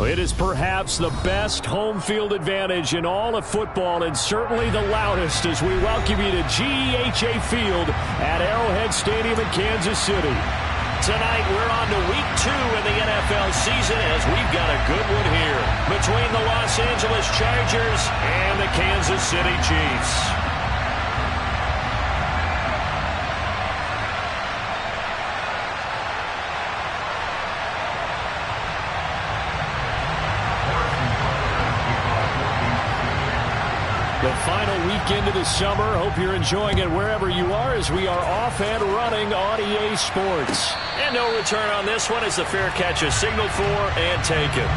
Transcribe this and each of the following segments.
It is perhaps the best home field advantage in all of football, and certainly the loudest, as we welcome you to GEHA Field at Arrowhead Stadium in Kansas City. Tonight, we're on to week 2 in the NFL season, as we've got a good one here between the Los Angeles Chargers and the Kansas City Chiefs. The final weekend of the summer. Hope you're enjoying it wherever you are, as we are off and running on EA Sports. And no return on this one as the fair catch is signaled for and taken.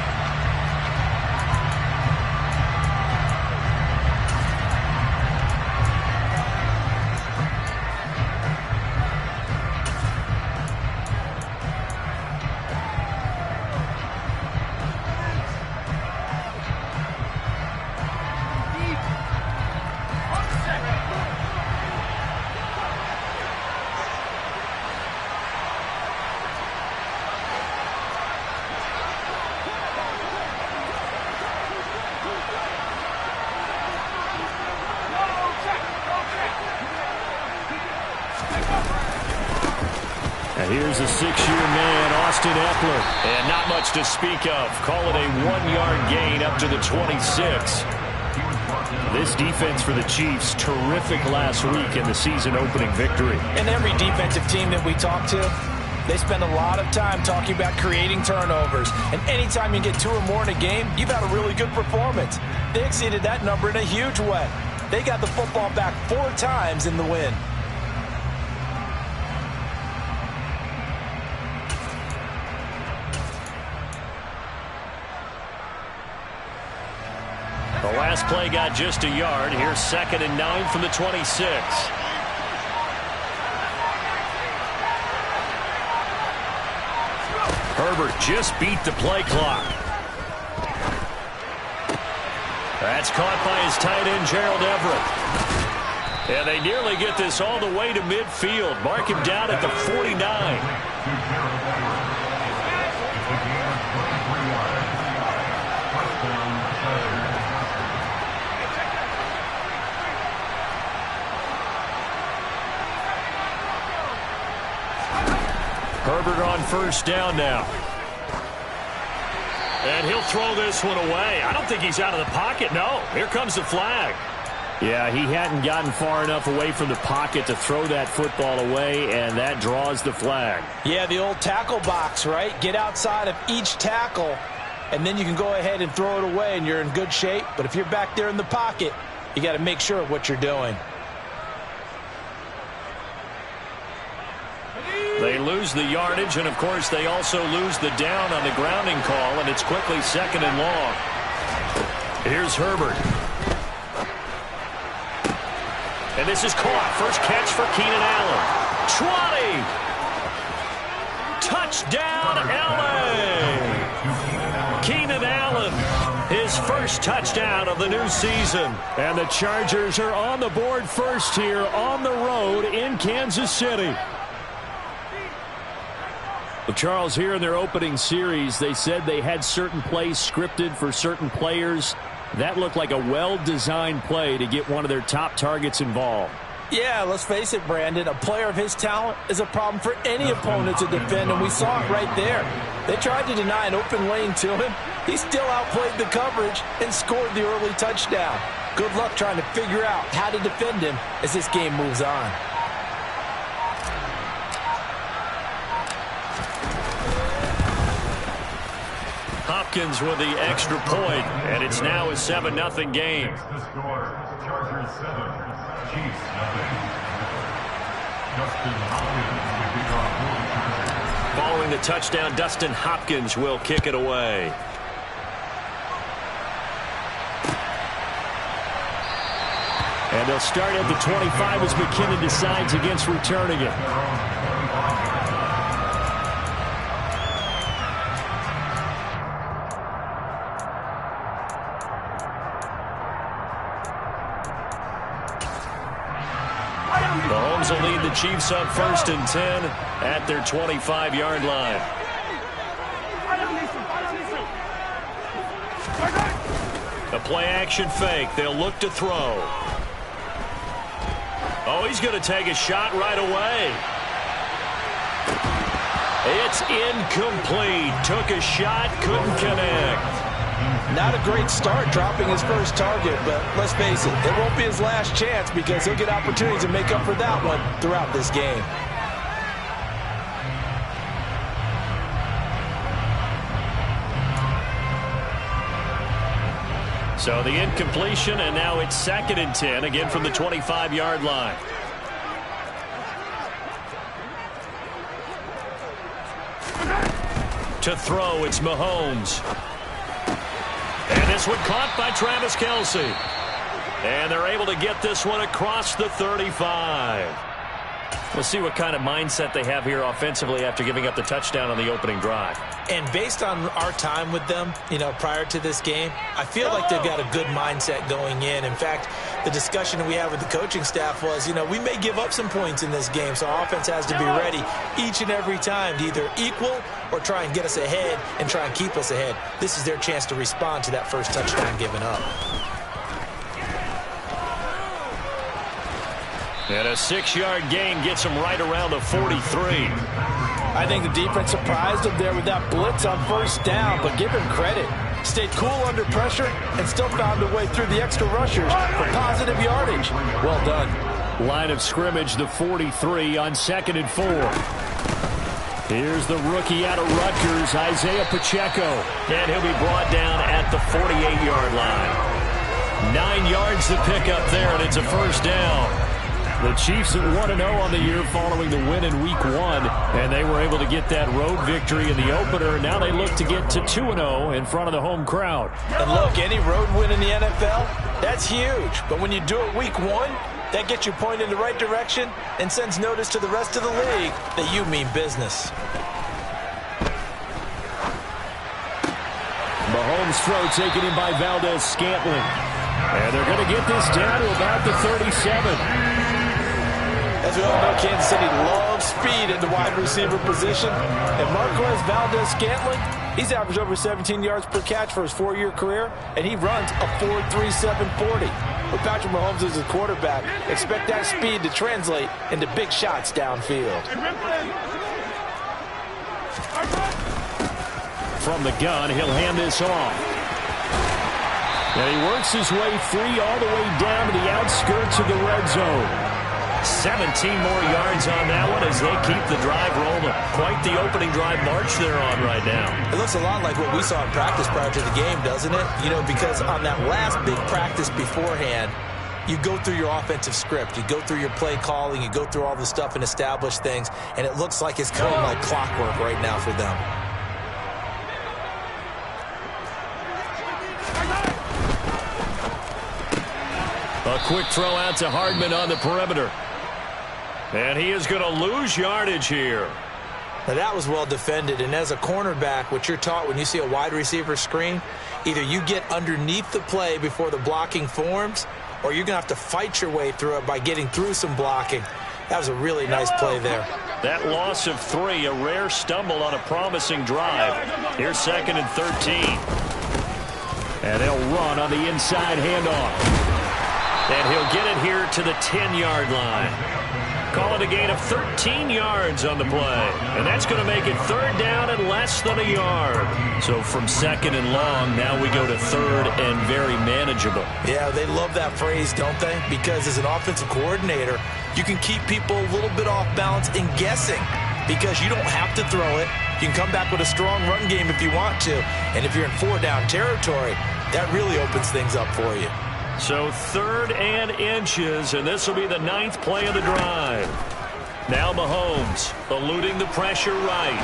Here's a 6-year man, Austin Eckler. And not much to speak of. Call it a 1-yard gain up to the 26. This defense for the Chiefs, terrific last week in the season-opening victory. And every defensive team that we talk to, they spend a lot of time talking about creating turnovers. And anytime you get 2 or more in a game, you've had a really good performance. They exceeded that number in a huge way. They got the football back 4 times in the win. The last play got just a yard. Here's 2nd and 9 from the 26. Herbert just beat the play clock. That's caught by his tight end, Gerald Everett. And they nearly get this all the way to midfield. Mark him down at the 49. Herbert on first down now. And he'll throw this one away. I don't think he's out of the pocket. No, here comes the flag. Yeah, he hadn't gotten far enough away from the pocket to throw that football away, and that draws the flag. Yeah, the old tackle box, right? Get outside of each tackle, and then you can go ahead and throw it away, and you're in good shape. But if you're back there in the pocket, you got to make sure of what you're doing. They lose the yardage, and, of course, they also lose the down on the grounding call, and it's quickly 2nd and long. Here's Herbert. And this is caught. First catch for Keenan Allen. 20! Touchdown, L.A.! Keenan Allen, his first touchdown of the new season. And the Chargers are on the board first here on the road in Kansas City. Well, Charles, here in their opening series, they said they had certain plays scripted for certain players. That looked like a well-designed play to get one of their top targets involved. Yeah, let's face it, Brandon. A player of his talent is a problem for any opponent to defend, and we saw it right there. They tried to deny an open lane to him. He still outplayed the coverage and scored the early touchdown. Good luck trying to figure out how to defend him as this game moves on. Hopkins with the extra point, and it's now a 7-0 game. Chargers 7, Chiefs 0. Following the touchdown, Dustin Hopkins will kick it away. And they'll start at the 25 as McKinnon decides against returning it. Mahomes will lead the Chiefs up 1st and 10 at their 25-yard line. A play-action fake. They'll look to throw. Oh, he's going to take a shot right away. It's incomplete. Took a shot, couldn't connect. Not a great start dropping his first target, but let's face it, it won't be his last chance because he'll get opportunities to make up for that one throughout this game. So the incompletion, and now it's 2nd and 10, again from the 25-yard line. To throw, it's Mahomes. And this one caught by Travis Kelce. And they're able to get this one across the 35. We'll see what kind of mindset they have here offensively after giving up the touchdown on the opening drive. And based on our time with them, prior to this game, I feel like they've got a good mindset going in. In fact, the discussion we had with the coaching staff was, we may give up some points in this game, so our offense has to be ready each and every time to either equal or try and get us ahead and try and keep us ahead. This is their chance to respond to that first touchdown given up. And a 6-yard gain gets him right around the 43. I think the defense surprised him there with that blitz on 1st down, but give him credit. Stayed cool under pressure and still found a way through the extra rushers for positive yardage. Well done. Line of scrimmage, the 43 on 2nd and 4. Here's the rookie out of Rutgers, Isaiah Pacheco. And he'll be brought down at the 48-yard line. 9 yards to pick up there, and it's a 1st down. The Chiefs at 1-0 on the year following the win in Week 1, and they were able to get that road victory in the opener. Now they look to get to 2-0 in front of the home crowd. And look, any road win in the NFL, that's huge. But when you do it Week 1, that gets you pointed in the right direction and sends notice to the rest of the league that you mean business. Mahomes' throw taken in by Valdez-Scantling. And they're going to get this down to about the 37. As we all know, Kansas City loves speed at the wide receiver position. And Marquez Valdez-Scantling, he's averaged over 17 yards per catch for his 4-year career, and he runs a 4.37 40. With Patrick Mahomes as his quarterback, expect that speed to translate into big shots downfield. From the gun, he'll hand this off. And he works his way free all the way down to the outskirts of the red zone. 17 more yards on that one as they keep the drive rolling. Quite the opening drive march they're on right now. It looks a lot like what we saw in practice prior to the game, doesn't it? Because on that last big practice beforehand, you go through your offensive script. You go through your play calling. You go through all the stuff and establish things. And it looks like it's going like clockwork right now for them. A quick throw out to Hardman on the perimeter. And he is going to lose yardage here. Now that was well defended, and as a cornerback, what you're taught when you see a wide receiver screen, either you get underneath the play before the blocking forms, or you're going to have to fight your way through it by getting through some blocking. That was a really nice play there. That loss of 3, a rare stumble on a promising drive. Here's 2nd and 13. And they'll run on the inside handoff. And he'll get it here to the 10-yard line. Call it a gain of 13 yards on the play. And that's going to make it 3rd down and less than a yard. So from 2nd and long, now we go to 3rd and very manageable. Yeah, they love that phrase, don't they? Because as an offensive coordinator, you can keep people a little bit off balance and guessing. Because you don't have to throw it. You can come back with a strong run game if you want to. And if you're in 4-down territory, that really opens things up for you. So 3rd and inches, and this will be the 9th play of the drive. Now Mahomes eluding the pressure right.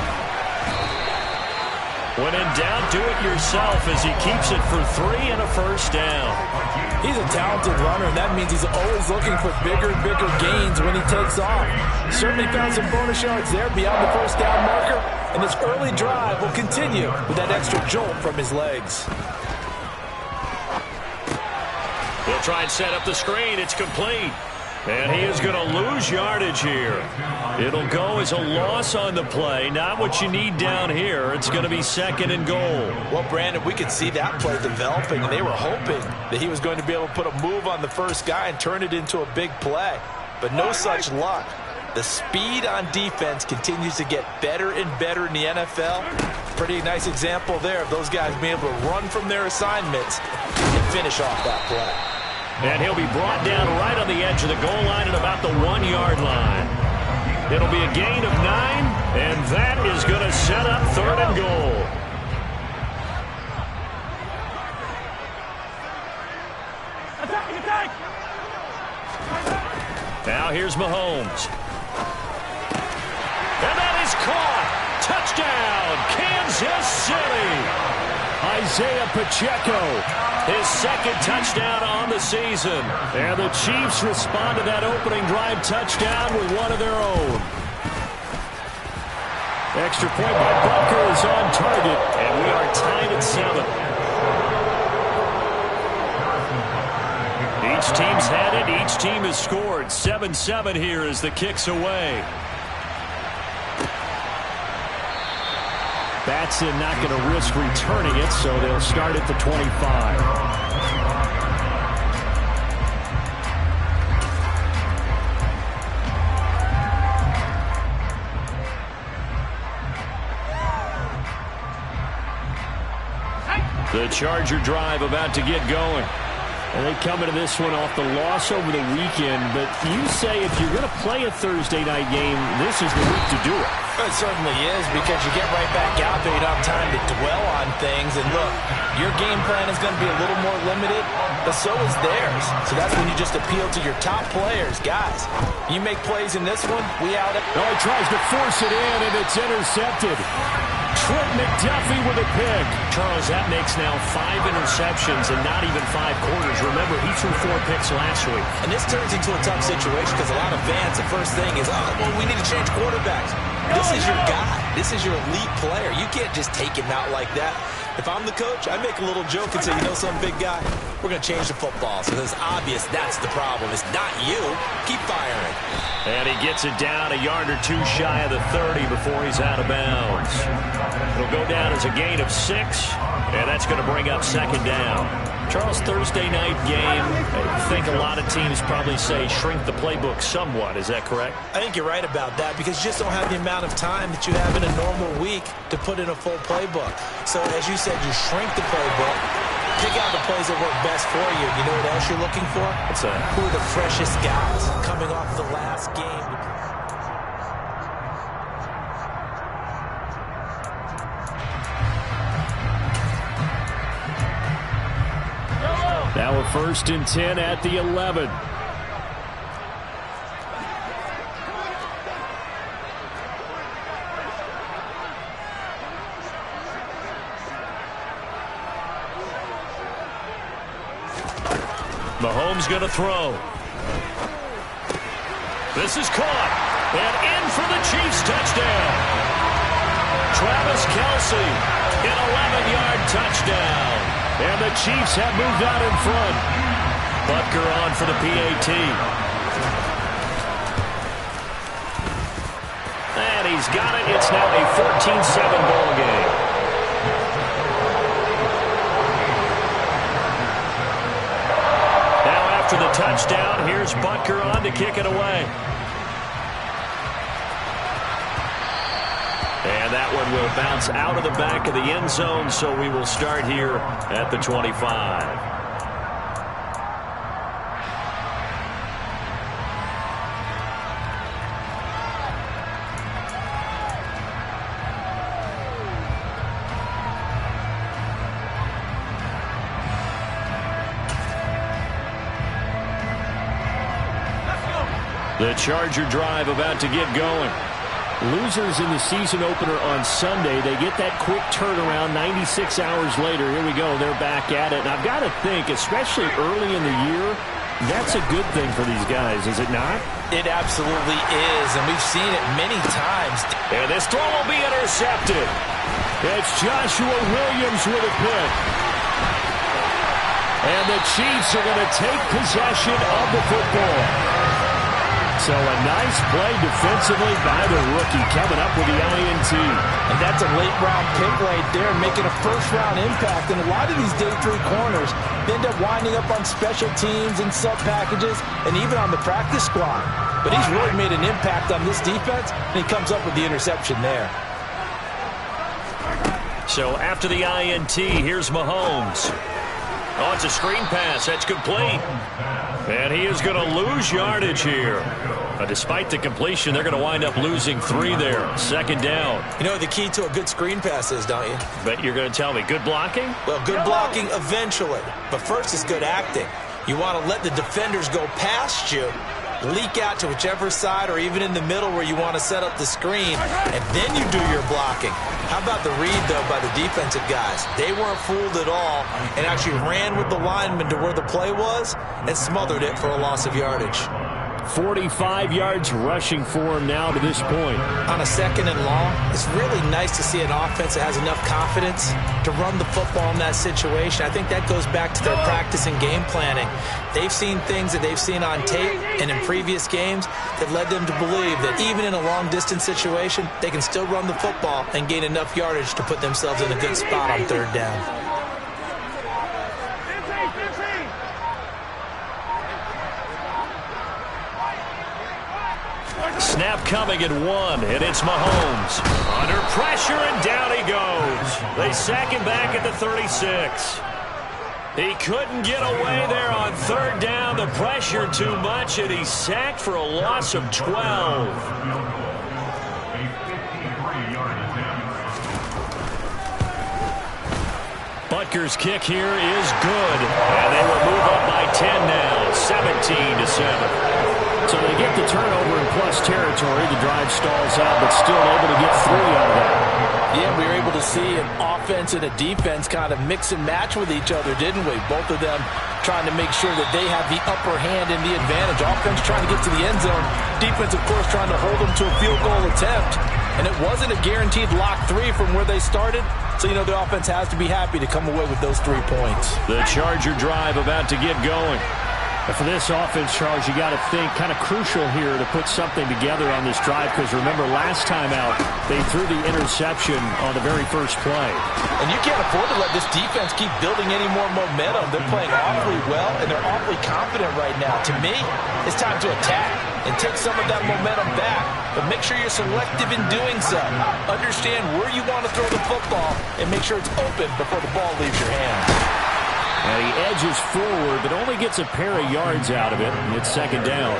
When in doubt, do it yourself as he keeps it for 3 and a 1st down. He's a talented runner, and that means he's always looking for bigger and bigger gains when he takes off. Certainly found some bonus yards there beyond the 1st down marker, and this early drive will continue with that extra jolt from his legs. He'll try and set up the screen. It's complete. And he is going to lose yardage here. It'll go as a loss on the play. Not what you need down here. It's going to be 2nd and goal. Well, Brandon, we could see that play developing, and they were hoping that he was going to be able to put a move on the first guy and turn it into a big play. But no such luck. The speed on defense continues to get better and better in the NFL. Pretty nice example there of those guys being able to run from their assignments and finish off that play. And he'll be brought down right on the edge of the goal line at about the 1-yard line. It'll be a gain of 9, and that is going to set up 3rd and goal. Now here's Mahomes. And that is caught. Touchdown, Kansas City. Isaiah Pacheco, his 2nd touchdown on the season. And the Chiefs respond to that opening drive touchdown with one of their own. Extra point by Butker is on target. And we are tied at 7. Each team's had it. Each team has scored. 7-7 here as the kick's away. Batson not going to risk returning it, so they'll start at the 25. The Charger drive about to get going. And they come into this one off the loss over the weekend, but you say if you're going to play a Thursday night game, this is the week to do it. It certainly is, because you get right back out there. You don't have time to dwell on things. And look, your game plan is going to be a little more limited, but so is theirs. So that's when you just appeal to your top players. Guys, you make plays in this one, we out it. Oh, he tries to force it in, and it's intercepted. Trent McDuffie with a pick. Charles, that makes now 5 interceptions and not even 5 quarters. Remember, he threw 4 picks last week. And this turns into a tough situation because a lot of fans, the first thing is, oh, well, we need to change quarterbacks. This is your guy. This is your elite player. You can't just take him out like that. If I'm the coach, I make a little joke and say, you know some big guy, we're going to change the football. So it's obvious that's the problem. It's not you. Keep firing. And he gets it down a yard or 2 shy of the 30 before he's out of bounds. It'll go down as a gain of 6, and that's going to bring up 2nd down. Charles, Thursday night game, I think a lot of teams probably say shrink the playbook somewhat. Is that correct? I think you're right about that, because you just don't have the amount of time that you have in a normal week to put in a full playbook. So as you said, you shrink the playbook, pick out the plays that work best for you. You know what else you're looking for? What's that? Who are the freshest guys coming off the last game? Now a 1st and 10 at the 11. Mahomes going to throw. This is caught. And in for the Chiefs touchdown. Travis Kelce, an 11-yard touchdown. And the Chiefs have moved out in front. Butker on for the PAT. And he's got it. It's now a 14-7 ball game. Now after the touchdown, here's Butker on to kick it away. And that one will bounce out of the back of the end zone, so we will start here at the 25. The Charger drive about to get going. Losers in the season opener on Sunday, they get that quick turnaround 96 hours later. Here we go, they're back at it. And I've got to think, especially early in the year, that's a good thing for these guys, is it not? It absolutely is, and we've seen it many times. And this throw will be intercepted. It's Joshua Williams with a pick. And the Chiefs are going to take possession of the football. So a nice play defensively by the rookie coming up with the INT. And that's a late-round pick right there, making a first-round impact. And a lot of these day 3 corners end up winding up on special teams and sub-packages and even on the practice squad. But he's really made an impact on this defense, and he comes up with the interception there. So after the INT, here's Mahomes. Oh, it's a screen pass. That's complete. And he is going to lose yardage here. Despite the completion, they're going to wind up losing 3 there. Second down. You know what the key to a good screen pass is, don't you? But you're going to tell me, good blocking? Well, good blocking eventually. But first is good acting. You want to let the defenders go past you, leak out to whichever side or even in the middle where you want to set up the screen, and then you do your blocking. How about the read, though, by the defensive guys? They weren't fooled at all and actually ran with the lineman to where the play was and smothered it for a loss of yardage. 45 yards rushing for him now to this point. On a 2nd and long, it's really nice to see an offense that has enough confidence to run the football in that situation. I think that goes back to their practice and game planning. They've seen things that they've seen on tape and in previous games that led them to believe that even in a long-distance situation, they can still run the football and gain enough yardage to put themselves in a good spot on 3rd down. Snap coming at 1, and it's Mahomes. Under pressure, and down he goes. They sack him back at the 36. He couldn't get away there on 3rd down. The pressure too much, and he's sacked for a loss of 12. Butker's kick here is good, and they will move up by 10 now, 17-7. So they get the turnover in plus territory. The drive stalls out, but still able to get 3 out of that. Yeah, we were able to see an offense and a defense kind of mix and match with each other, didn't we? Both of them trying to make sure that they have the upper hand and the advantage. Offense trying to get to the end zone. Defense, of course, trying to hold them to a field goal attempt. And it wasn't a guaranteed lock 3 from where they started. So, you know, the offense has to be happy to come away with those 3 points. The Charger drive about to get going. But for this offense, Charles, you got to think kind of crucial here to put something together on this drive, because remember last time out they threw the interception on the very first play. And you can't afford to let this defense keep building any more momentum. They're playing awfully well, and they're awfully confident right now. To me, it's time to attack and take some of that momentum back, but make sure you're selective in doing so. Understand where you want to throw the football and make sure it's open before the ball leaves your hand. And he edges forward, but only gets a pair of yards out of it, and it's 2nd down.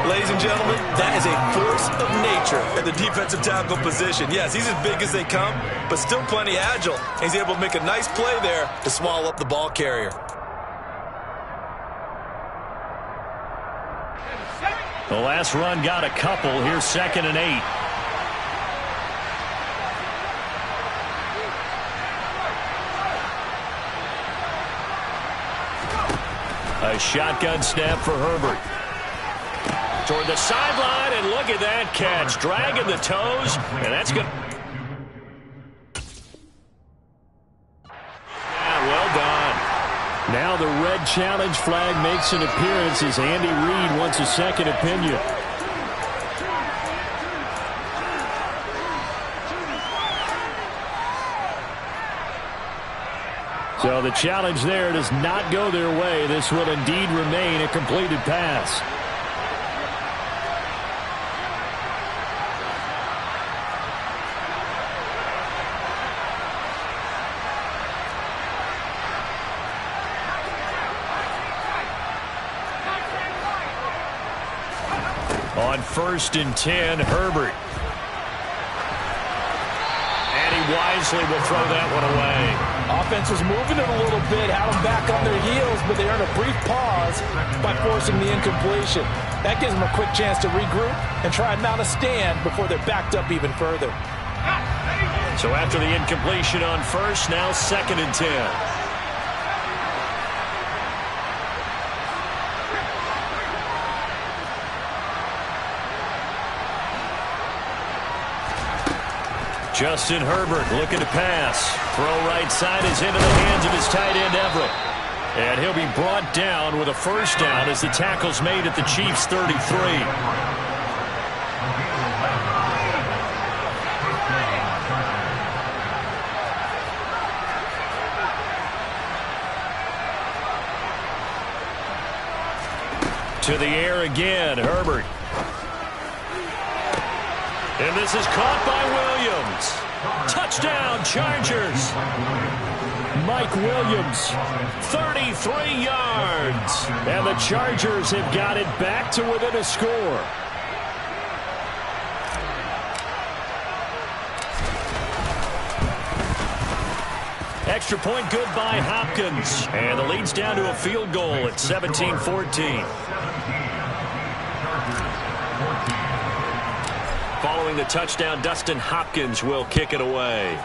Ladies and gentlemen, that is a force of nature at the defensive tackle position. Yes, he's as big as they come, but still plenty agile. He's able to make a nice play there to swallow up the ball carrier. The last run got a couple. Here's 2nd and 8. A shotgun snap for Herbert. Toward the sideline, and look at that catch. Dragging the toes, and that's good. Yeah, well done. Now the red challenge flag makes an appearance as Andy Reid wants a second opinion. So the challenge there does not go their way. This will indeed remain a completed pass. On 1st and 10, Herbert. And he wisely will throw that one away. Offense was moving it a little bit, had them back on their heels, but they earned a brief pause by forcing the incompletion. That gives them a quick chance to regroup and try and mount a stand before they're backed up even further. So after the incompletion on 1st, now 2nd and 10. Justin Herbert looking to pass. Throw right side is into the hands of his tight end, Everett. And he'll be brought down with a first down as the tackle's made at the Chiefs' 33. To the air again, Herbert. And this is caught by Williams. Touchdown, Chargers. Mike Williams, 33 yards. And the Chargers have got it back to within a score. Extra point good by Hopkins. And the lead's down to a field goal at 17-14. Following the touchdown, Dustin Hopkins will kick it away.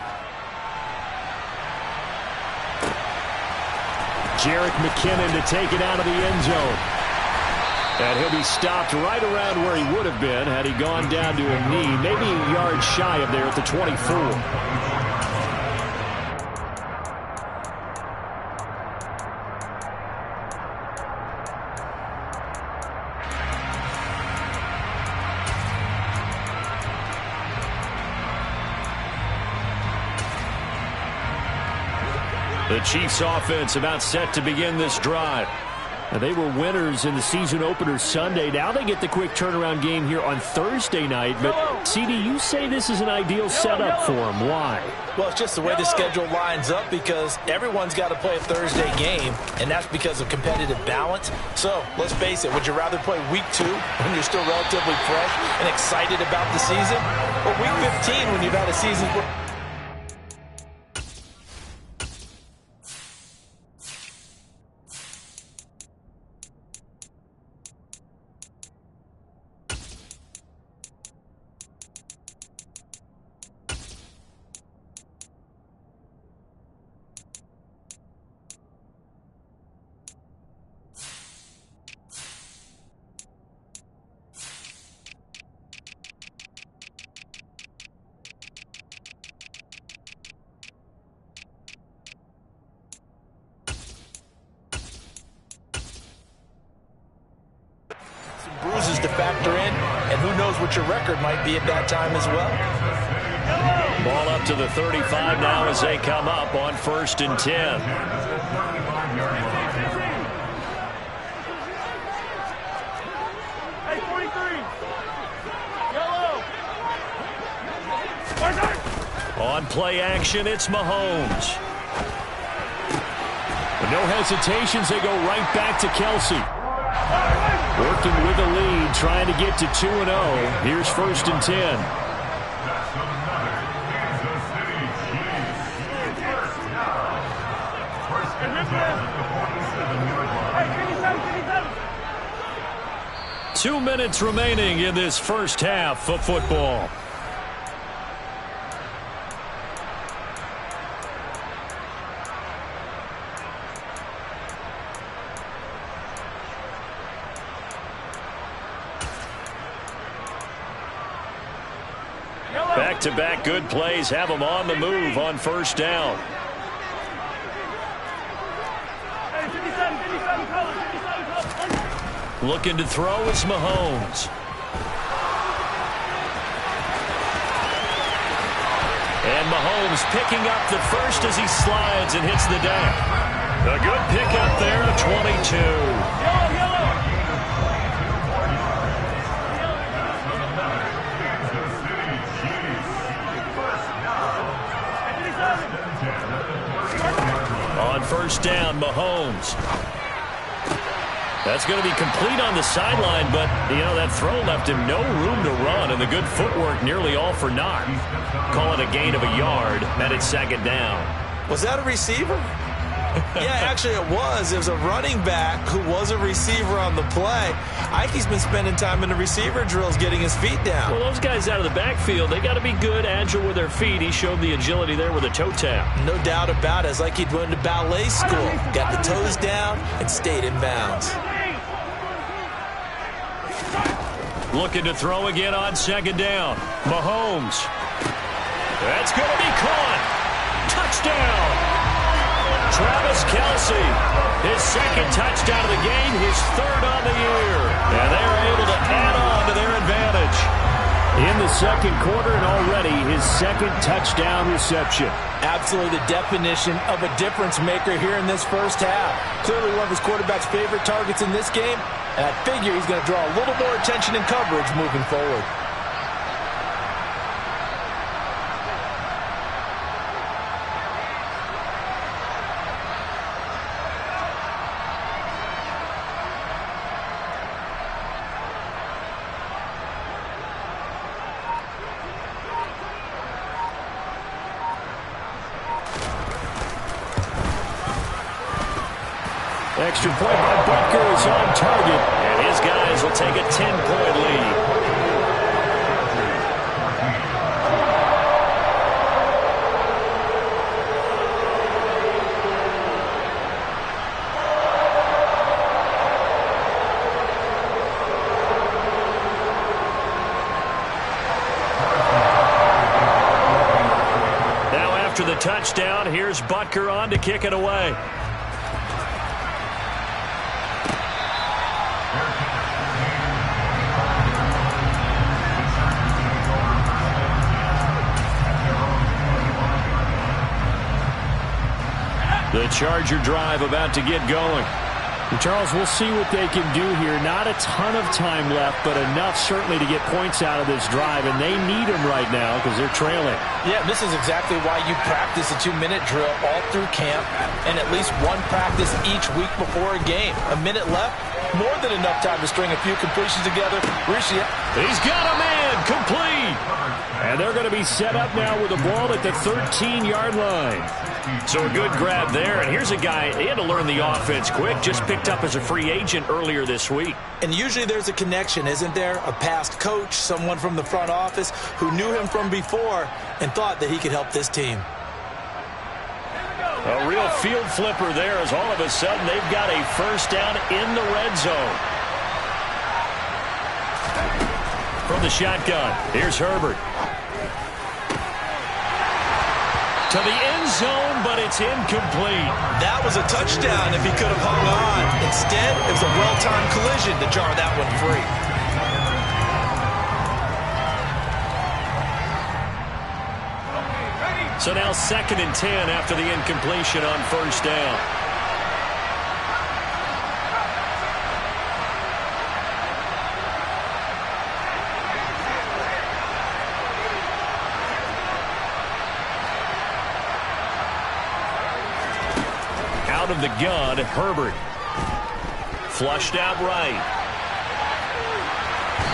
Jerick McKinnon to take it out of the end zone. And he'll be stopped right around where he would have been had he gone down to a knee, maybe a yard shy of there at the 24. The Chiefs offense about set to begin this drive. They were winners in the season opener Sunday. Now they get the quick turnaround game here on Thursday night. But, CD, you say this is an ideal setup for them. Why? Well, it's just the way the schedule lines up because everyone's got to play a Thursday game, and that's because of competitive balance. So, let's face it, would you rather play week 2 when you're still relatively fresh and excited about the season? Or week 15 when you've had a season where bruises to factor in, and who knows what your record might be at that time as well. Ball up to the 35 now as they come up on 1st and 10. Hey, 43. Yellow. On play action, it's Mahomes. No hesitations, they go right back to Kelsey. Working with the lead, trying to get to 2-0. Here's 1st and 10. Hey, 2 minutes remaining in this first half of football. Back-to-back good plays have them on the move on 1st down. Looking to throw is Mahomes. And Mahomes picking up the first as he slides and hits the deck. A good pickup there at 22. On 1st down, Mahomes. That's going to be complete on the sideline, but, you know, that throw left him no room to run, and the good footwork nearly all for naught. Call it a gain of a yard, and it's 2nd down. Was that a receiver? Yeah, actually it was. It was a running back who was a receiver on the play. Ike's been spending time in the receiver drills getting his feet down. Well, those guys out of the backfield, they got to be good, agile with their feet. He showed the agility there with a toe tap. No doubt about it. It's like he'd went to ballet school. Got the toes down and stayed in bounds. Looking to throw again on 2nd down. Mahomes. That's going to be caught. Touchdown. Travis Kelce, his second touchdown of the game, his third on the year. And they're able to add on to their advantage. In the second quarter and already his second touchdown reception. Absolutely the definition of a difference maker here in this first half. Clearly one of his quarterback's favorite targets in this game, and I figure he's going to draw a little more attention and coverage moving forward. Extra point by Butker is on target. And his guys will take a 10-point lead. Now after the touchdown, here's Butker on to kick it away. The Charger drive about to get going. And Charles, we'll see what they can do here. Not a ton of time left, but enough certainly to get points out of this drive, and they need them right now because they're trailing. Yeah, this is exactly why you practice a 2-minute drill all through camp and at least one practice each week before a game. A minute left, more than enough time to string a few completions together. He's got a man, complete. And they're going to be set up now with the ball at the 13-yard line. So a good grab there, and here's a guy, he had to learn the offense quick, just picked up as a free agent earlier this week. And usually there's a connection, isn't there? A past coach, someone from the front office who knew him from before and thought that he could help this team. A real field flipper there as all of a sudden they've got a first down in the red zone. From the shotgun, here's Herbert. To the end zone, but it's incomplete. That was a touchdown if he could have hung on. Instead, it was a well-timed collision to jar that one free. So now 2nd and 10 after the incompletion on first down. Out of the gun, Herbert. Flushed out right.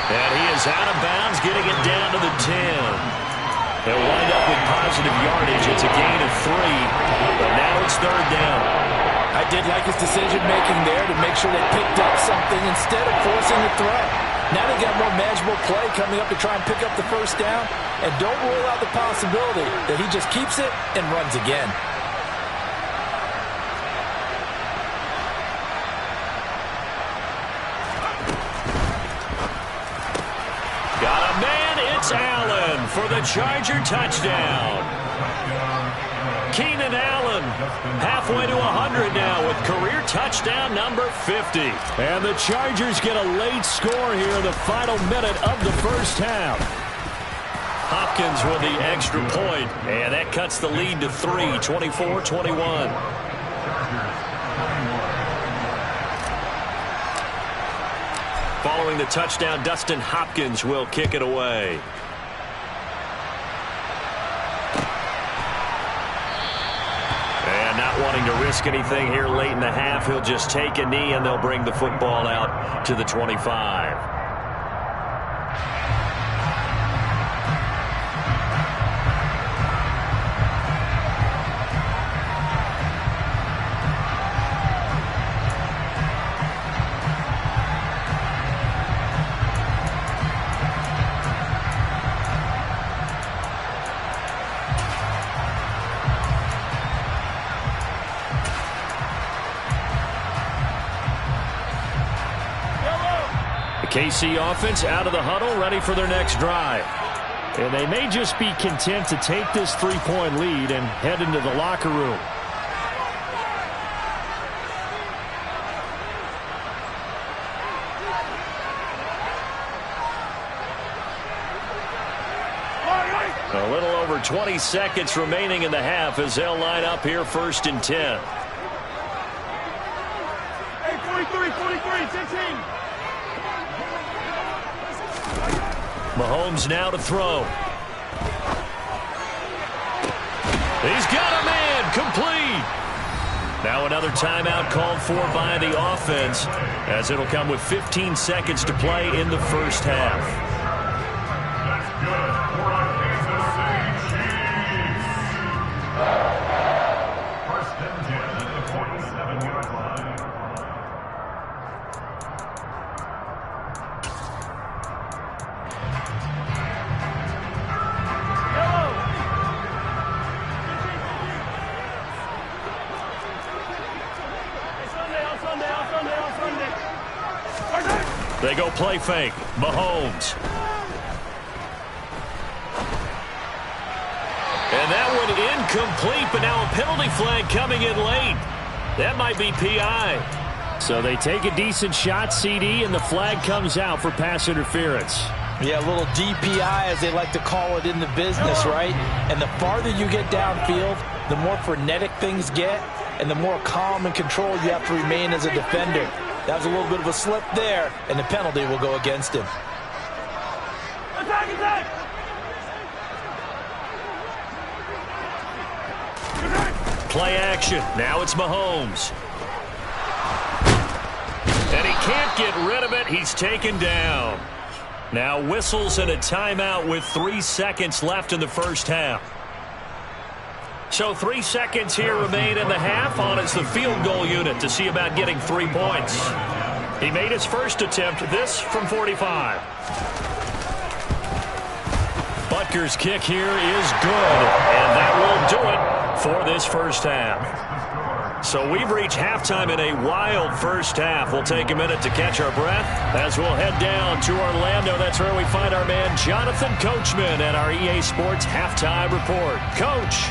And he is out of bounds, getting it down to the 10. They'll wind up with positive yardage. It's a gain of 3, but now it's 3rd down. I did like his decision-making there to make sure they picked up something instead of forcing the throw. Now they got more manageable play coming up to try and pick up the first down, and don't rule out the possibility that he just keeps it and runs again. Got a man, it's Allen for the Charger touchdown. Keenan Allen halfway to 100 now with career touchdown number 50. And the Chargers get a late score here in the final minute of the first half. Hopkins with the extra point, and that cuts the lead to 3, 24-21. Following the touchdown, Dustin Hopkins will kick it away. And not wanting to risk anything here late in the half, he'll just take a knee and they'll bring the football out to the 25. KC offense out of the huddle, ready for their next drive. And they may just be content to take this 3-point lead and head into the locker room. A little over 20 seconds remaining in the half as they'll line up here 1st and 10. Hey, 43, 15. Mahomes now to throw. He's got a man, complete. Now another timeout called for by the offense, as it'll come with 15 seconds to play in the first half. That's good for the Kansas City Chiefs. 1st and 10 at the 47-yard line. They go play fake. Mahomes. And that one incomplete, but now a penalty flag coming in late. That might be PI. So they take a decent shot, CD, and the flag comes out for pass interference. Yeah, a little DPI, as they like to call it in the business, right? And the farther you get downfield, the more frenetic things get, and the more calm and controlled you have to remain as a defender. That was a little bit of a slip there, and the penalty will go against him. Attack! Play action. Now it's Mahomes. And he can't get rid of it. He's taken down. Now whistles and a timeout with 3 seconds left in the first half. So 3 seconds here remain in the half on as the field goal unit to see about getting 3 points. He made his first attempt, this from 45. Butker's kick here is good, and that will do it for this first half. So we've reached halftime in a wild first half. We'll take a minute to catch our breath as we'll head down to Orlando. That's where we find our man Jonathan Coachman at our EA Sports Halftime Report. Coach.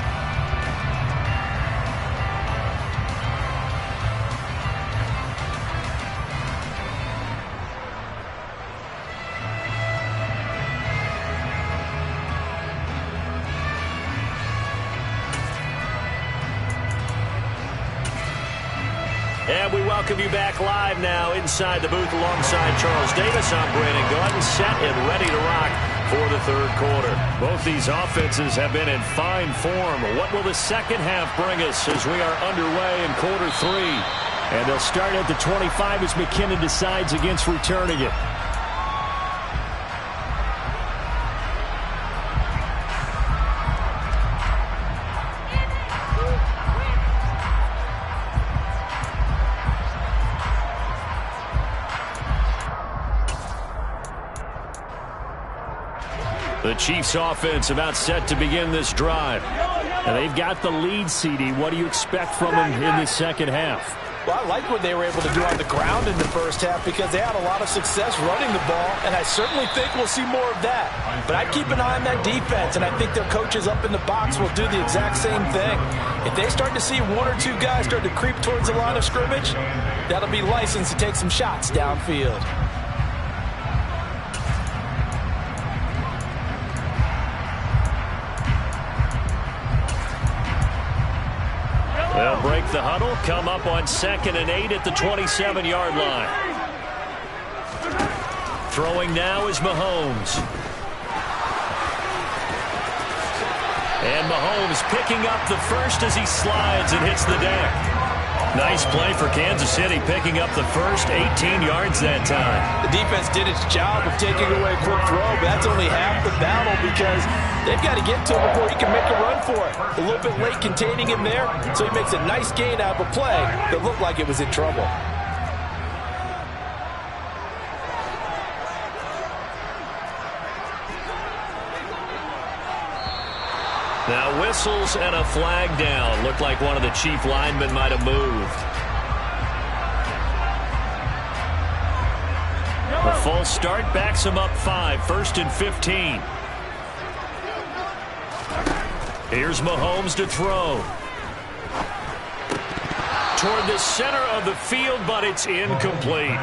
And we welcome you back live now inside the booth alongside Charles Davis. I'm Brandon Gaudin, set and ready to rock for the third quarter. Both these offenses have been in fine form. What will the second half bring us as we are underway in quarter 3? And they'll start at the 25 as McKinnon decides against returning it. The Chiefs offense about set to begin this drive. And they've got the lead, CD. What do you expect from them in the second half? Well, I like what they were able to do on the ground in the first half because they had a lot of success running the ball, and I certainly think we'll see more of that. But I'd keep an eye on that defense, and I think their coaches up in the box will do the exact same thing. If they start to see 1 or 2 guys start to creep towards the line of scrimmage, that'll be licensed to take some shots downfield. They'll break the huddle, come up on 2nd and 8 at the 27-yard line. Throwing now is Mahomes. And Mahomes picking up the first as he slides and hits the deck. Nice play for Kansas City, picking up the first 18 yards that time. The defense did its job of taking away a quick throw, but that's only half the battle because they've got to get to him before he can make a run for it. A little bit late containing him there, so he makes a nice gain out of a play that looked like it was in trouble. Now whistles and a flag down. Looked like one of the Chief linemen might have moved. A false start backs him up 5, 1st and 15. Here's Mahomes to throw. Toward the center of the field, but it's incomplete.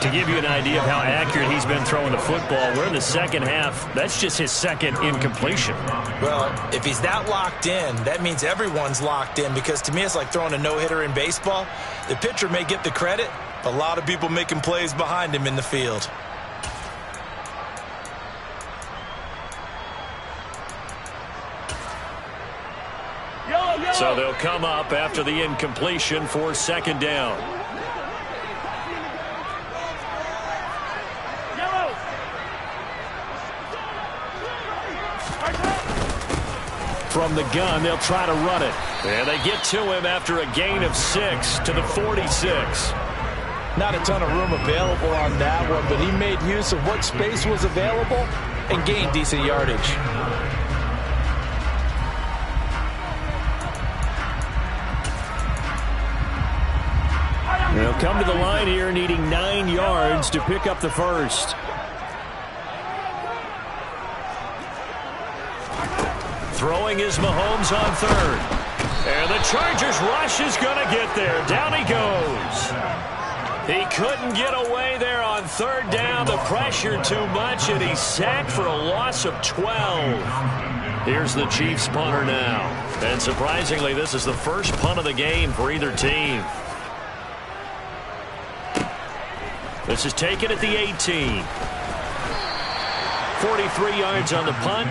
To give you an idea of how accurate he's been throwing the football, we're in the second half. That's just his second incompletion. Well, if he's that locked in, that means everyone's locked in, because to me it's like throwing a no-hitter in baseball. The pitcher may get the credit, but a lot of people making plays behind him in the field. So they'll come up after the incompletion for second down. From the gun, they'll try to run it. And they get to him after a gain of 6 to the 46. Not a ton of room available on that one, but he made use of what space was available and gained decent yardage. They'll come to the line here needing 9 yards to pick up the first. Throwing is Mahomes on third. And the Chargers rush is going to get there. Down he goes. He couldn't get away there on third down. The pressure too much, and he's sacked for a loss of 12. Here's the Chiefs punter now. And surprisingly, this is the first punt of the game for either team. This is taken at the 18. 43 yards on the punt,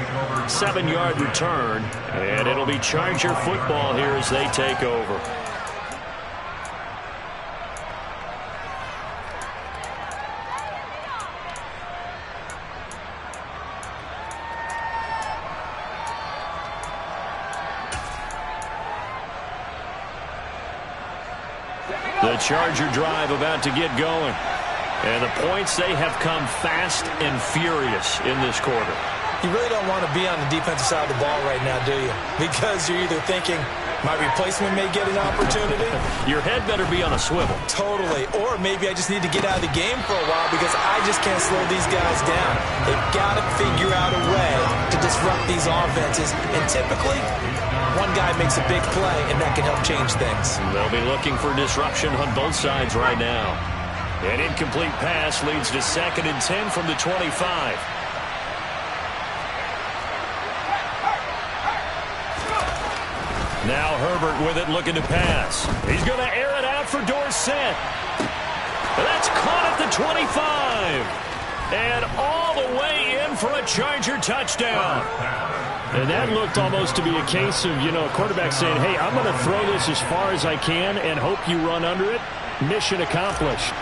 7-yard return, and it'll be Charger football here as they take over. The Charger drive about to get going. And the points, they have come fast and furious in this quarter. You really don't want to be on the defensive side of the ball right now, do you? Because you're either thinking, my replacement may get an opportunity. Your head better be on a swivel. Totally. Or maybe I just need to get out of the game for a while because I just can't slow these guys down. They've got to figure out a way to disrupt these offenses. And typically, one guy makes a big play, and that can help change things. They'll be looking for disruption on both sides right now. An incomplete pass leads to 2nd and 10 from the 25. Now Herbert with it, looking to pass. He's going to air it out for Dorsett. That's caught at the 25. And all the way in for a Charger touchdown. And that looked almost to be a case of, a quarterback saying, hey, I'm going to throw this as far as I can and hope you run under it. Mission accomplished.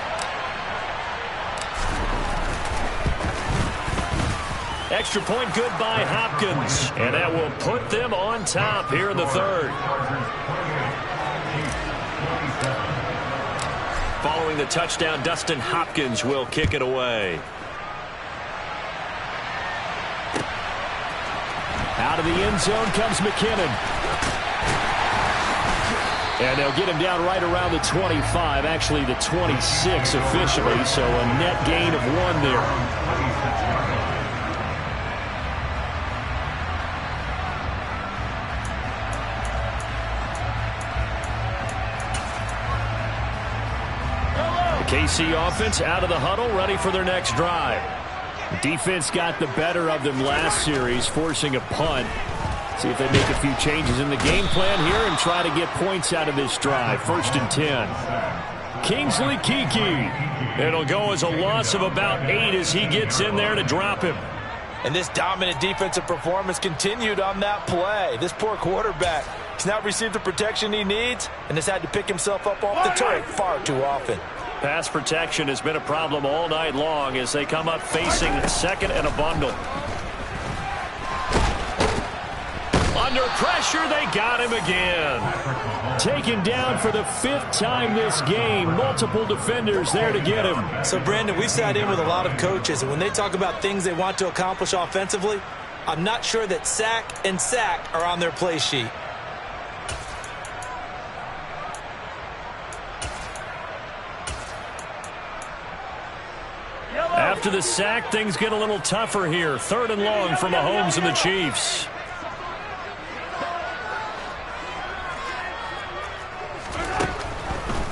Extra point good by Hopkins. And that will put them on top here in the third. Following the touchdown, Dustin Hopkins will kick it away. Out of the end zone comes McKinnon. And they'll get him down right around the 25, actually the 26 officially, so a net gain of 1 there. KC offense out of the huddle, ready for their next drive. Defense got the better of them last series, forcing a punt. See if they make a few changes in the game plan here and try to get points out of this drive. 1st and 10. Kingsley Keke. It'll go as a loss of about 8 as he gets in there to drop him. And this dominant defensive performance continued on that play. This poor quarterback has not received the protection he needs and has had to pick himself up off the turf far too often. Pass protection has been a problem all night long as they come up facing 2nd and a bundle. Under pressure, they got him again. Taken down for the 5th time this game. Multiple defenders there to get him. So, Brandon, we've sat in with a lot of coaches, and when they talk about things they want to accomplish offensively, I'm not sure that sack and sack are on their play sheet. After the sack, things get a little tougher here. 3rd and long for Mahomes and the Chiefs.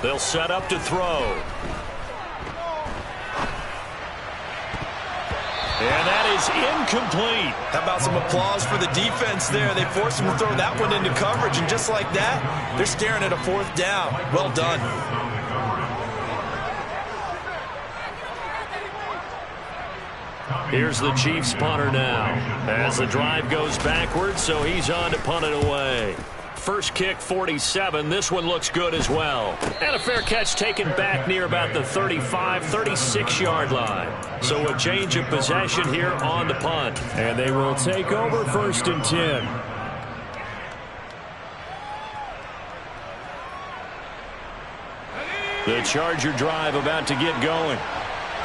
They'll set up to throw. And that is incomplete. How about some applause for the defense there? They forced him to throw that one into coverage, and just like that, they're staring at a 4th down. Well done. Here's the Chiefs punter now as the drive goes backwards, so he's on to punt it away. First kick, 47. This one looks good as well. And a fair catch taken back near about the 35, 36-yard line. So a change of possession here on the punt. And they will take over 1st and 10. The Charger drive about to get going.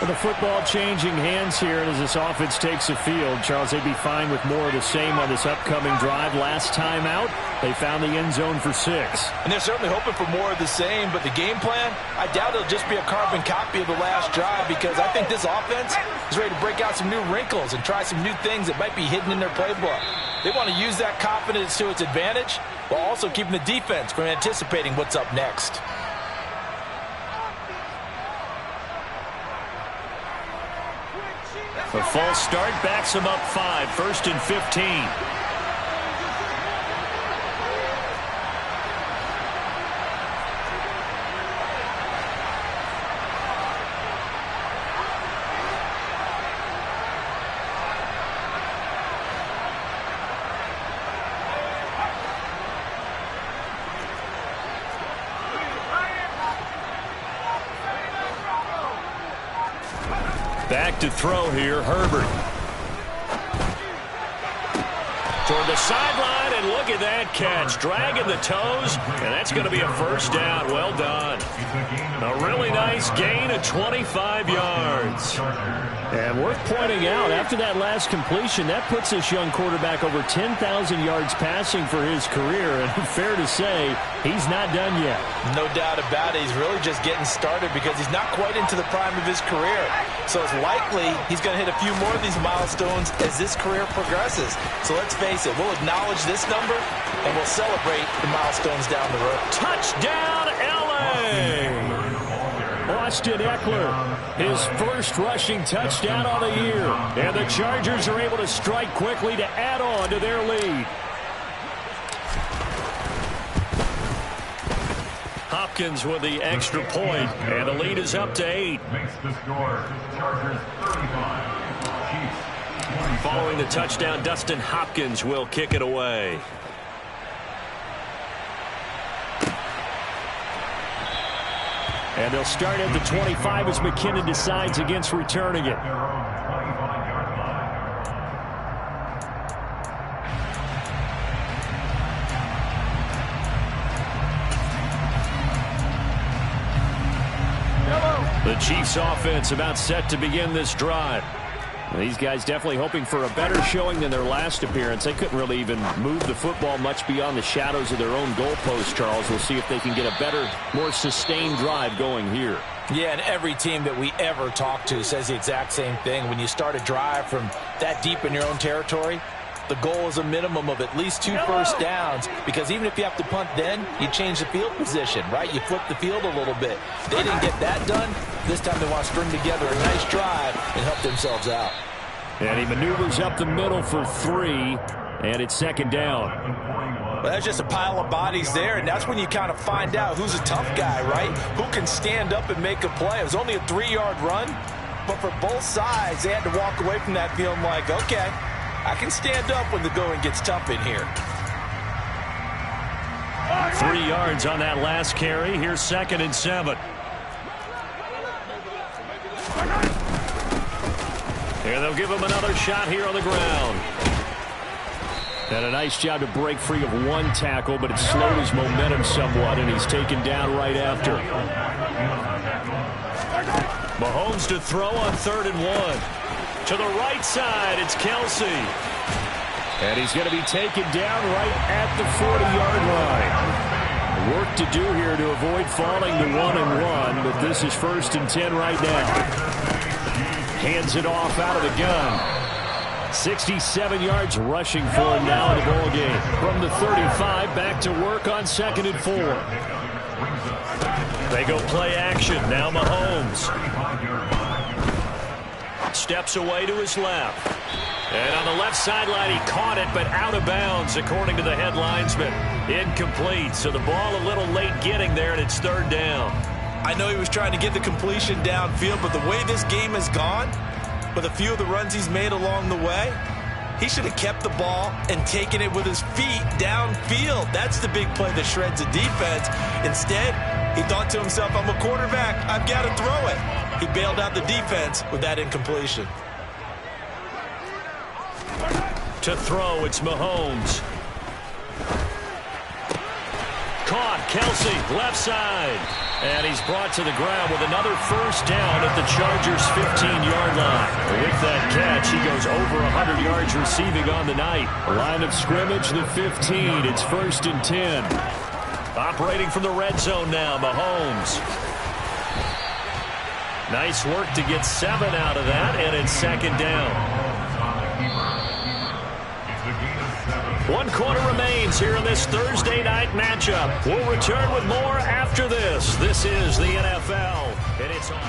The football changing hands here as this offense takes the field. Charles, they'd be fine with more of the same on this upcoming drive. Last time out, they found the end zone for 6. And they're certainly hoping for more of the same, but the game plan, I doubt it'll just be a carbon copy of the last drive, because I think this offense is ready to break out some new wrinkles and try some new things that might be hidden in their playbook. They want to use that confidence to its advantage while also keeping the defense from anticipating what's up next. A false start backs him up 5, 1st and 15. Back to throw here, Herbert. Toward the sideline, and look at that catch. Dragging the toes, and that's going to be a 1st down. Well done. A really nice gain of 25 yards. And worth pointing out, after that last completion, that puts this young quarterback over 10,000 yards passing for his career. And fair to say, he's not done yet. No doubt about it. He's really just getting started because he's not quite into the prime of his career. So it's likely he's going to hit a few more of these milestones as this career progresses. So let's face it, we'll acknowledge this number and we'll celebrate the milestones down the road. Touchdown, L.A.! Austin Eckler, his first rushing touchdown on the year. And the Chargers are able to strike quickly to add on to their lead. Hopkins with the extra point, and the lead is up to 8. Makes the score. Chargers 35. Chiefs 27. Following the touchdown, Dustin Hopkins will kick it away. And they'll start at the 25 as McKinnon decides against returning it. Their own 25-yard line. The Chiefs offense about set to begin this drive. These guys definitely hoping for a better showing than their last appearance. They couldn't really even move the football much beyond the shadows of their own goalpost, Charles. We'll see if they can get a better, more sustained drive going here. Yeah, and every team that we ever talk to says the exact same thing. When you start a drive from that deep in your own territory, the goal is a minimum of at least 2 first downs, because even if you have to punt then, you change the field position, right? You flip the field a little bit. They didn't get that done. This time they want to string together a nice drive and help themselves out. And he maneuvers up the middle for 3, and it's 2nd down. Well, that's just a pile of bodies there, and that's when you kind of find out who's a tough guy, right? Who can stand up and make a play. It was only a 3-yard run, but for both sides, they had to walk away from that feeling like, okay, I can stand up when the going gets tough in here. 3 yards on that last carry. Here's 2nd and 7. And they'll give him another shot here on the ground. And a nice job to break free of 1 tackle, but it slowed his momentum somewhat, and he's taken down right after. Mahomes to throw on 3rd and 1. To the right side, it's Kelsey. And he's going to be taken down right at the 40-yard line. Work to do here to avoid falling to 1-1, but this is 1st and 10 right now. Hands it off out of the gun. 67 yards rushing for him now in the ball game. From the 35, back to work on 2nd and 4. They go play action. Now Mahomes. Steps away to his left. And on the left sideline, he caught it, but out of bounds, according to the head linesman. Incomplete, so the ball a little late getting there, and it's third down. I know he was trying to get the completion downfield, but the way this game has gone, with a few of the runs he's made along the way, he should have kept the ball and taken it with his feet downfield. That's the big play that shreds a defense. Instead, he thought to himself, I'm a quarterback, I've got to throw it. He bailed out the defense with that incompletion. To throw, it's Mahomes. Caught, Kelsey, left side. And he's brought to the ground with another first down at the Chargers' 15-yard line. With that catch, he goes over 100 yards receiving on the night. Line of scrimmage, the 15. It's 1st and 10. Operating from the red zone now, Mahomes. Nice work to get 7 out of that, and it's 2nd down. 1 quarter remains here in this Thursday night matchup. We'll return with more after this. This is the NFL, and it's on.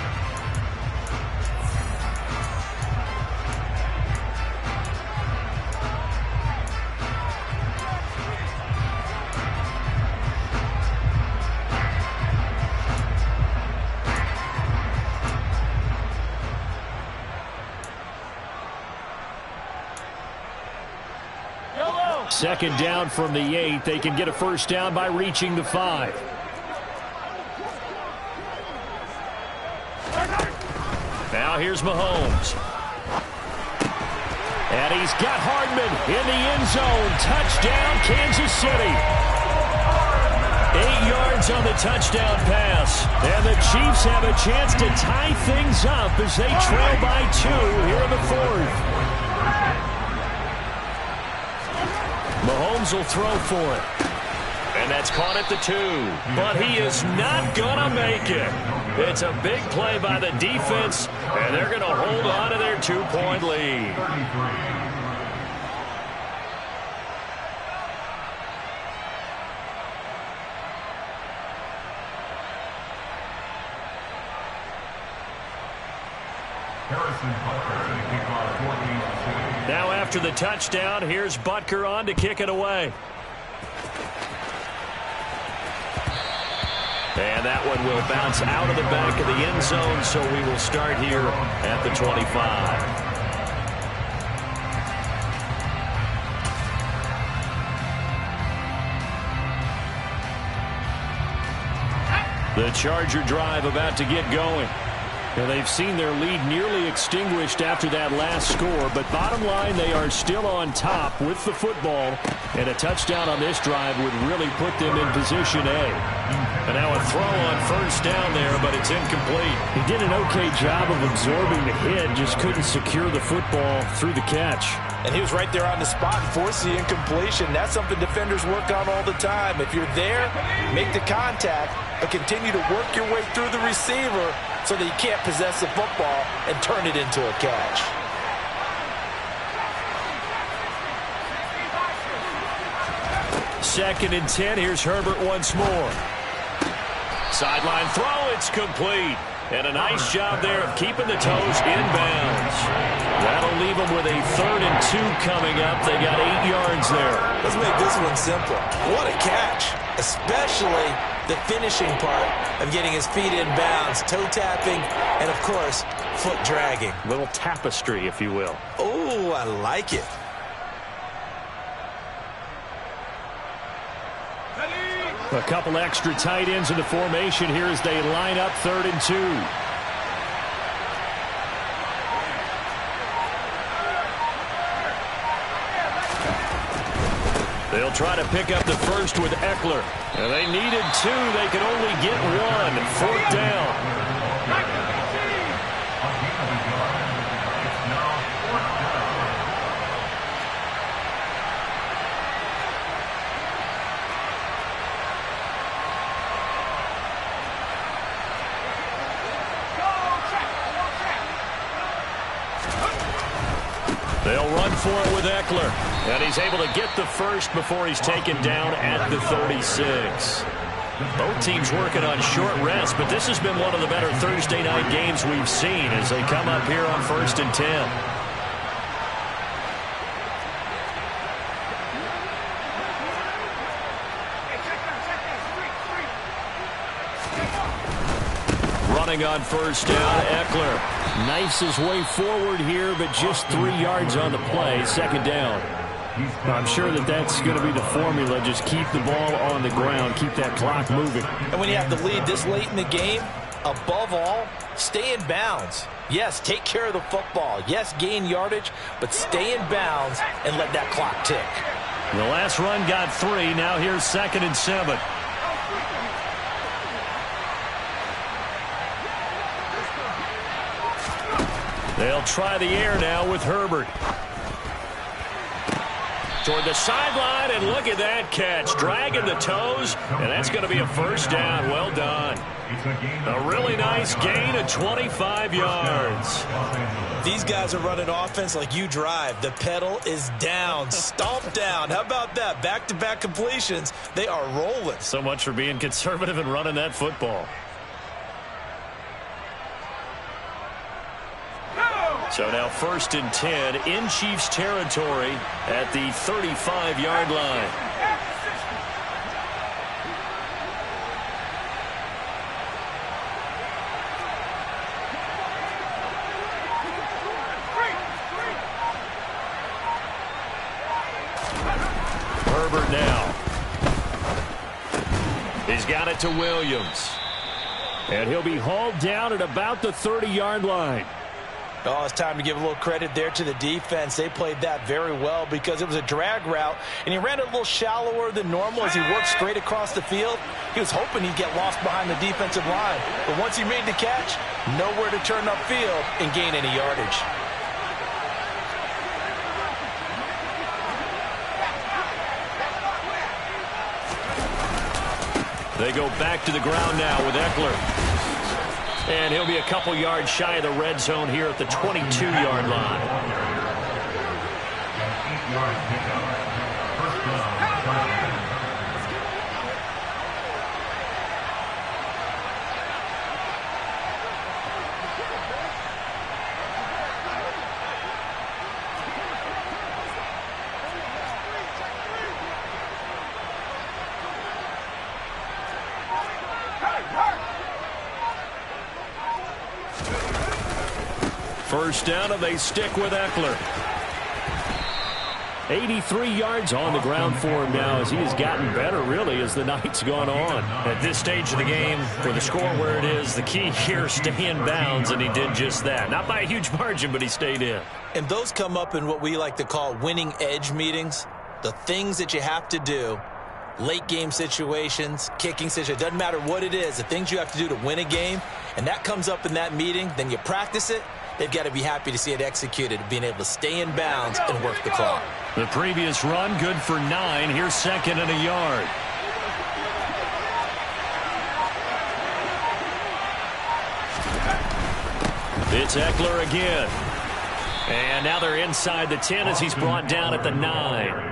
Second down from the 8. They can get a first down by reaching the 5. Now here's Mahomes. And he's got Hardman in the end zone. Touchdown, Kansas City. 8 yards on the touchdown pass. And the Chiefs have a chance to tie things up as they trail by 2 here in the 4th. Mahomes will throw for it. And that's caught at the 2. But he is not going to make it. It's a big play by the defense, and they're going to hold on to their 2-point lead. Now after the touchdown, here's Butker on to kick it away. And that one will bounce out of the back of the end zone, so we will start here at the 25. The Charger drive about to get going. And they've seen their lead nearly extinguished after that last score. But bottom line, they are still on top with the football. And a touchdown on this drive would really put them in position A. And now a throw on first down there, but it's incomplete. He did an okay job of absorbing the hit, just couldn't secure the football through the catch. And he was right there on the spot and forced the incompletion. That's something defenders work on all the time. If you're there, make the contact, but continue to work your way through the receiver so that you can't possess the football and turn it into a catch. Second and 10. Here's Herbert once more. Sideline throw. It's complete. And a nice job there of keeping the toes inbounds. That'll leave them with a 3rd and 2 coming up. They got 8 yards there. Let's make this one simple. What a catch, especially the finishing part of getting his feet in bounds, toe tapping, and, of course, foot dragging. Little tapestry, if you will. Oh, I like it. A couple extra tight ends in the formation here as they line up 3rd and 2. They'll try to pick up the first with Eckler. And they needed 2. They could only get 1. 4th down. They'll run for it with Eckler. And he's able to get the first before he's taken down at the 36. Both teams working on short rest, but this has been one of the better Thursday night games we've seen as they come up here on 1st and 10. Running on 1st down, Eckler knifes his way forward here, but just 3 yards on the play. 2nd down. I'm sure that's going to be the formula. Just keep the ball on the ground, keep that clock moving. And when you have to lead this late in the game, above all, stay in bounds. Yes, take care of the football. Yes, gain yardage, but stay in bounds and let that clock tick. The last run got 3. Now here's 2nd and 7. They'll try the air now with Herbert. Toward the sideline, and look at that catch. Dragging the toes, and that's going to be a 1st down. Well done. A really nice gain of 25 yards. These guys are running offense like you drive. The pedal is down, stomped down. How about that? Back-to-back completions. They are rolling. So much for being conservative and running that football. So now 1st and 10 in Chiefs territory at the 35-yard line. Herbert now. He's got it to Williams. And he'll be hauled down at about the 30-yard line. Oh, it's time to give a little credit there to the defense. They played that very well because it was a drag route, and he ran it a little shallower than normal as he worked straight across the field. He was hoping he'd get lost behind the defensive line. But once he made the catch, nowhere to turn upfield and gain any yardage. They go back to the ground now with Eckler. And he'll be a couple yards shy of the red zone here at the 22-yard line. 8-yard pickup. 1st down. First down, and they stick with Eckler. 83 yards on the ground for him now as he has gotten better, really, as the night's gone on. At this stage of the game, with the score where it is, the key here, stay in bounds, and he did just that. Not by a huge margin, but he stayed in. And those come up in what we like to call winning edge meetings. The things that you have to do, late game situations, kicking situations, doesn't matter what it is, the things you have to do to win a game, and that comes up in that meeting, then you practice it. They've got to be happy to see it executed, being able to stay in bounds and work the clock. The previous run, good for 9. Here's 2nd and a yard. It's Eckler again. And now they're inside the 10 as he's brought down at the 9.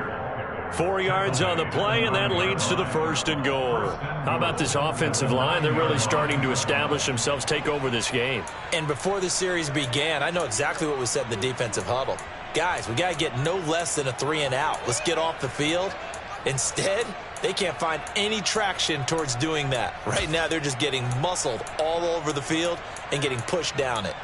4 yards on the play, and that leads to the 1st and goal. How about this offensive line? They're really starting to establish themselves, take over this game. And before the series began, I know exactly what was said in the defensive huddle. Guys, we got to get no less than a 3 and out. Let's get off the field. Instead, they can't find any traction towards doing that. Right now, they're just getting muscled all over the field and getting pushed down it.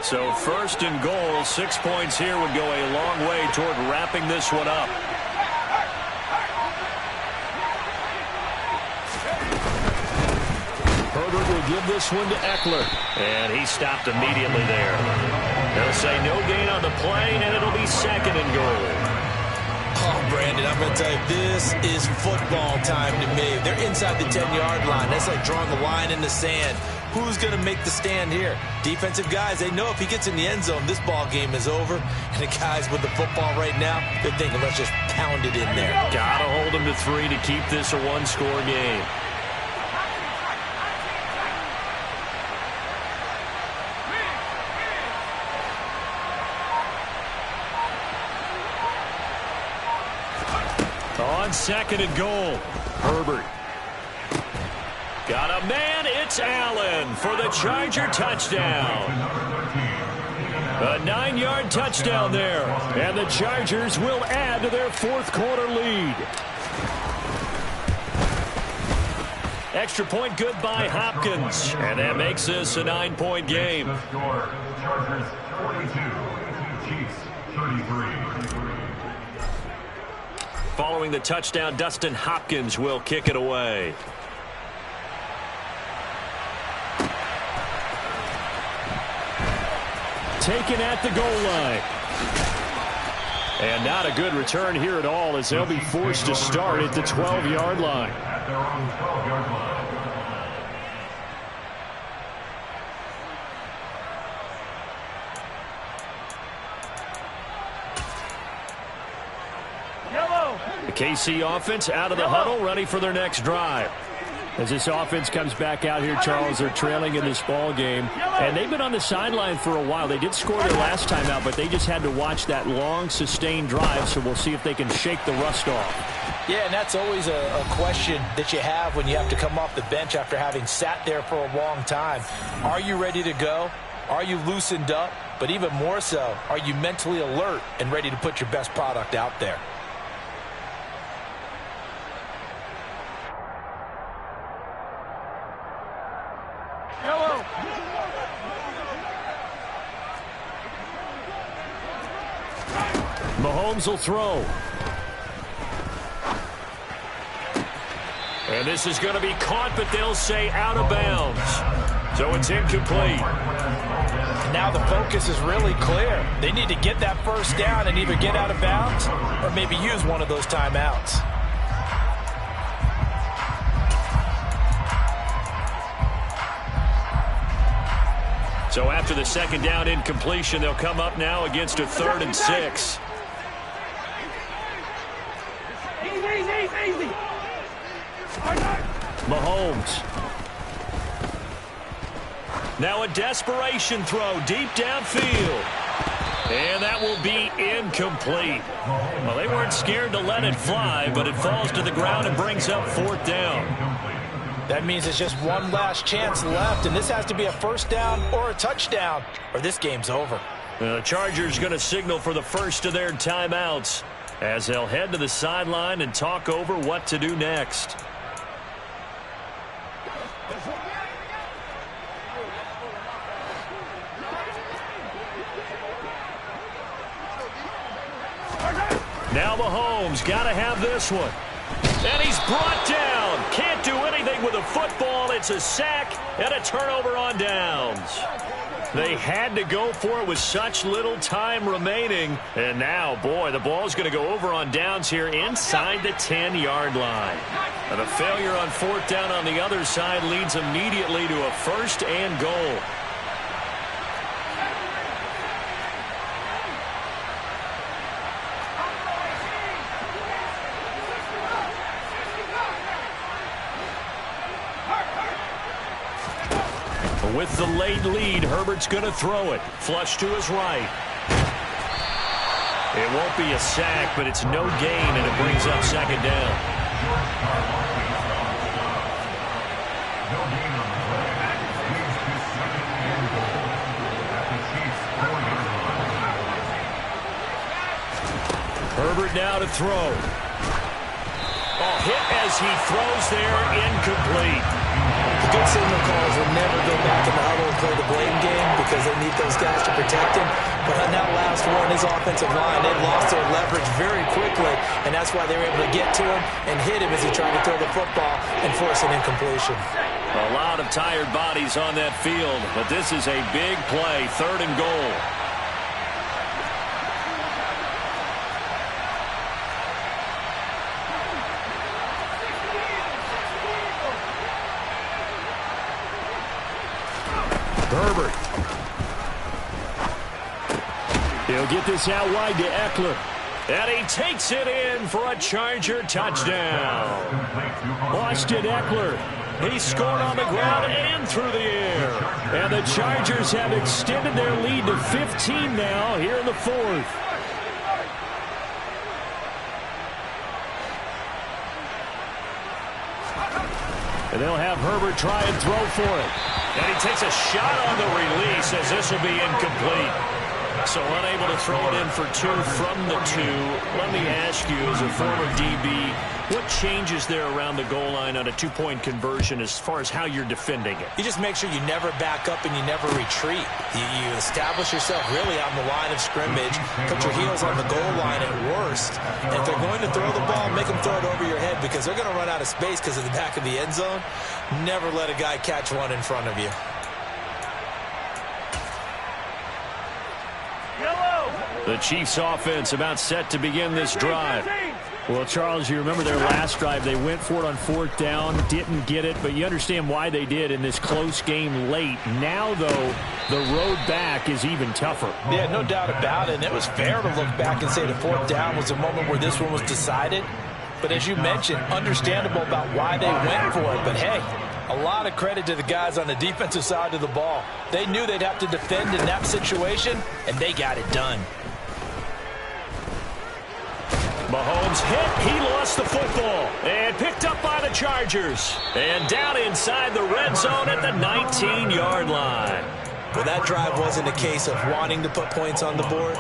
So 1st and goal, 6 points here would go a long way toward wrapping this one up. Herbert will give this one to Eckler. And he stopped immediately there. They'll say no gain on the play, and it'll be 2nd and goal. Oh, Brandon, I'm going to tell you, this is football time to me. They're inside the 10-yard line. That's like drawing the line in the sand. Who's going to make the stand here? Defensive guys, they know if he gets in the end zone, this ball game is over. And the guys with the football right now, they're thinking, let's just pound it in there. Got to hold them to 3 to keep this a one-score game. on 2nd and goal. Herbert. Got a man. It's Allen for the Charger touchdown. A 9-yard touchdown there. And the Chargers will add to their 4th quarter lead. Extra point good by Hopkins. And that makes this a 9-point game. The score, Chargers 42, Chiefs 33. Following the touchdown, Dustin Hopkins will kick it away. Taken at the goal line. And not a good return here at all, as they'll be forced to start at the 12-yard line. At their own 12-yard line. The KC offense out of the huddle, ready for their next drive. As this offense comes back out here, Charles, they're trailing in this ball game. And they've been on the sideline for a while. They did score their last time out, but they just had to watch that long, sustained drive. So we'll see if they can shake the rust off. Yeah, and that's always a question that you have when you have to come off the bench after having sat there for a long time. Are you ready to go? Are you loosened up? But even more so, are you mentally alert and ready to put your best product out there? Mahomes will throw. And this is going to be caught, but they'll say out of bounds. So it's incomplete. Now the focus is really clear. They need to get that first down and either get out of bounds or maybe use one of those timeouts. So after the 2nd down incompletion, they'll come up now against a 3rd and 6. Easy. Mahomes. Now a desperation throw deep downfield. And that will be incomplete. Well, they weren't scared to let it fly, but it falls to the ground and brings up 4th down. That means it's just one last chance left, and this has to be a first down or a touchdown, or this game's over. The Chargers going to signal for the first of their timeouts as they'll head to the sideline and talk over what to do next. Now Mahomes got to have this one. And he's brought down. Can't do anything with a football. It's a sack and a turnover on downs. They had to go for it with such little time remaining. And now, boy, the ball's going to go over on downs here inside the 10-yard line. And the failure on 4th down on the other side leads immediately to a 1st and goal. With the late lead, Herbert's going to throw it. Flush to his right. It won't be a sack, but it's no gain, and it brings up 2nd down. Herbert now to throw. Oh, hit as he throws there, incomplete. The good signal calls will never go back in the huddle and play the blame game because they need those guys to protect him. But on that last one, his offensive line, they lost their leverage very quickly, and that's why they were able to get to him and hit him as he tried to throw the football and force an incompletion. A lot of tired bodies on that field, but this is a big play, 3rd and goal. Herbert. He'll get this out wide to Eckler. And he takes it in for a Charger touchdown. Austin Eckler. He scored on the ground and through the air. And the Chargers have extended their lead to 15 now here in the 4th. They'll have Herbert try and throw for it. And he takes a shot on the release as this will be incomplete. So unable to throw it in for 2 from the 2. Let me ask you, as a former DB, what changes there around the goal line on a 2-point conversion as far as how you're defending it? You just make sure you never back up and you never retreat. You establish yourself really on the line of scrimmage, put your heels on the goal line at worst. And if they're going to throw the ball, make them throw it over your head because they're going to run out of space because of the back of the end zone. Never let a guy catch one in front of you. The Chiefs offense about set to begin this drive. Well, Charles, you remember their last drive. They went for it on 4th down, didn't get it, but you understand why they did in this close game late. Now, though, the road back is even tougher. Yeah, no doubt about it. And it was fair to look back and say the 4th down was the moment where this one was decided. But as you mentioned, understandable about why they went for it. But, hey, a lot of credit to the guys on the defensive side of the ball. They knew they'd have to defend in that situation, and they got it done. Mahomes hit. He lost the football. And picked up by the Chargers. And down inside the red zone at the 19-yard line. Well, that drive wasn't a case of wanting to put points on the board.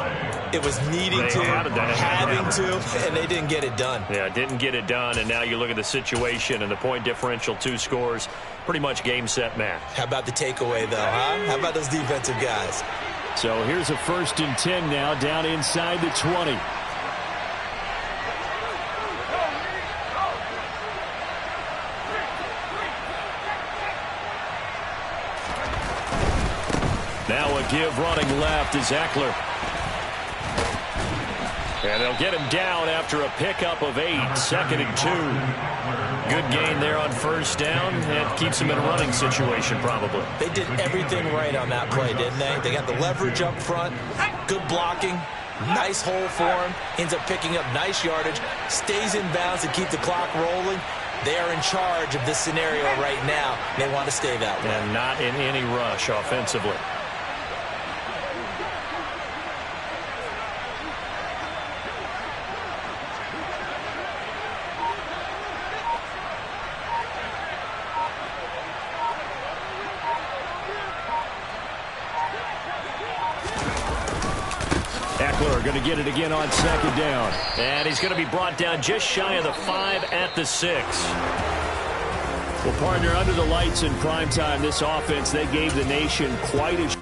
It was needing to, having to, and they didn't get it done. Yeah, didn't get it done, and now you look at the situation and the point differential, 2 scores, pretty much game, set, match. How about the takeaway, though, huh? How about those defensive guys? So here's a 1st and 10 now, down inside the 20. Now a give running left is Eckler. And they'll get him down after a pickup of 8, 2nd and 2. Good gain there on 1st down. That keeps him in a running situation probably. They did everything right on that play, didn't they? They got the leverage up front, good blocking, nice hole for him, ends up picking up nice yardage, stays in bounds to keep the clock rolling. They are in charge of this scenario right now. They want to stay that way. And not in any rush offensively. Eckler going to get it again on 2nd down. And he's going to be brought down just shy of the 5 at the 6. Well, partner, under the lights in primetime, this offense, they gave the nation quite a...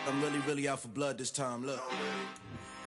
I'm really out for blood this time, look.